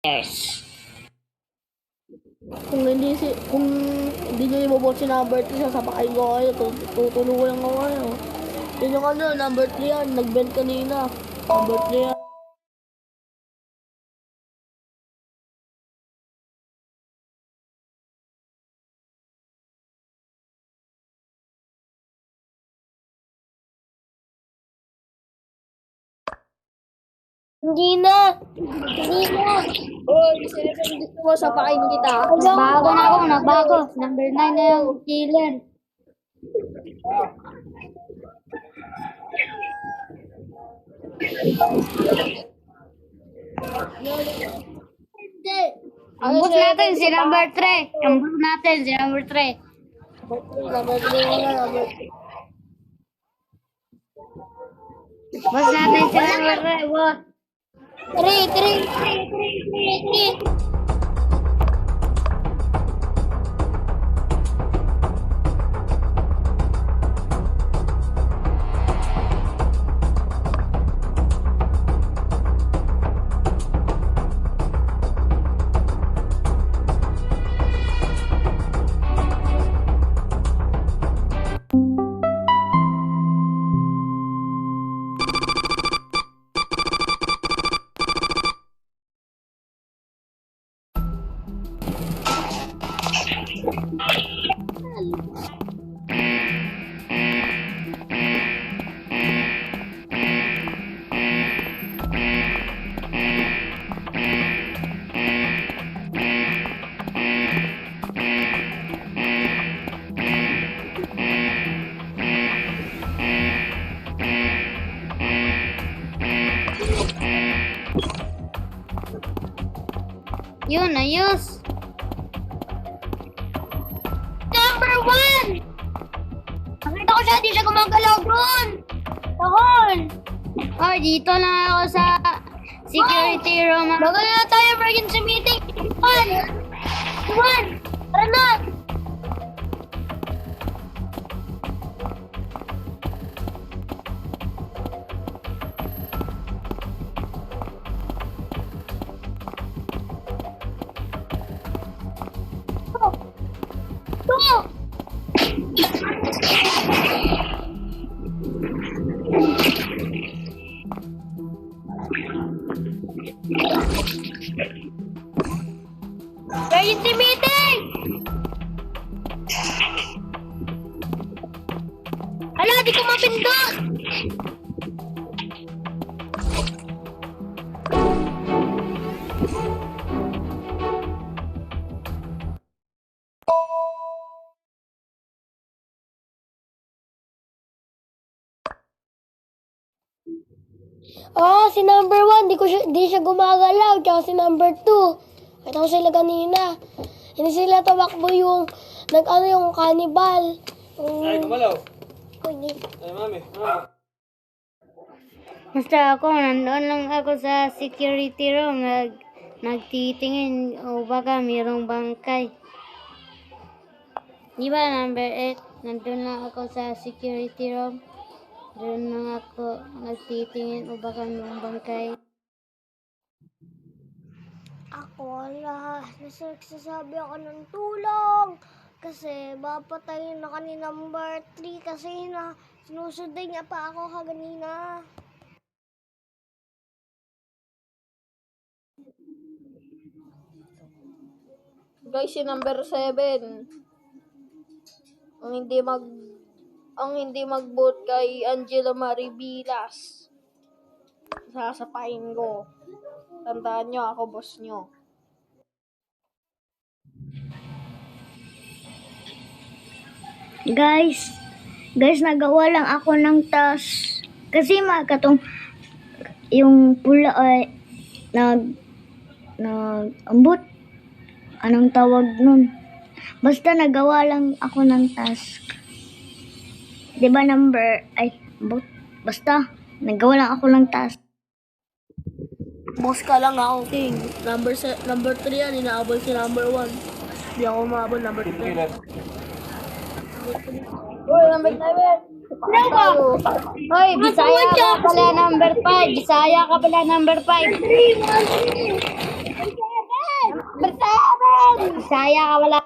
Yes. Kung hindi nyo ibobot si number 3, sasapakain ko kayo. Tutulungan ko kayo. Yun yung number 3 yan. Nag-bend kanina. Number 3 yan. Hindi na. Uy, gusto mo sapakain kita? Nagbago na ako, nagbago. Number 9 na yung killer. Hindi. Ambus natin si number 3. Ambus natin si number 3. Number 3 na, number 3. Ambus natin si number 3. What? 3. Yun, ayos. Number 1! Nakita ko siya, di siya gumagalaw doon. Takon! Oh, dito lang ako sa security room. Bagal na tayo, emergency meeting. 1! Tara na! Emergency meeting! Hala, di ko mapindot! Si number 1, di siya gumagalaw. Tsaka si number 2. Ito ko sila kanina. Hindi sila tumakbo yung, yung cannibal. Ay, kumalaw. Uy, hindi. Ay, mami. Basta ako, nandoon lang ako sa security room. Nagtitingin o baka mayroong bangkay. Di ba, number 8? Nandun lang ako sa security room. Doon lang ako nagtitingin o baka mayroong bangkay. Ako, nagsasabi ako ng tulong. Kasi papatayin ako ni number 3 kasi sinusundan niya pa ako kaganina. Guys, si number 7. Ang hindi mag-vote kay Angela Marie Vilas. Sasapain ko. Tandaan nyo, ako boss nyo. Guys, nagawa lang ako ng task. Kasi makatong yung pula ay ambot. Anong tawag nun? Basta nagawa lang ako ng task. 'Di ba ambot? Basta nagawa lang ako ng task. Boss ka lang ako, King. Number 3 yan, inaabol si number 1. Hindi ako maabol, number 3. Uy, number 7. Ano ba? Hoy, Bisaya ka pala number 5. Bisaya ka pala number 5. Saya ka wala.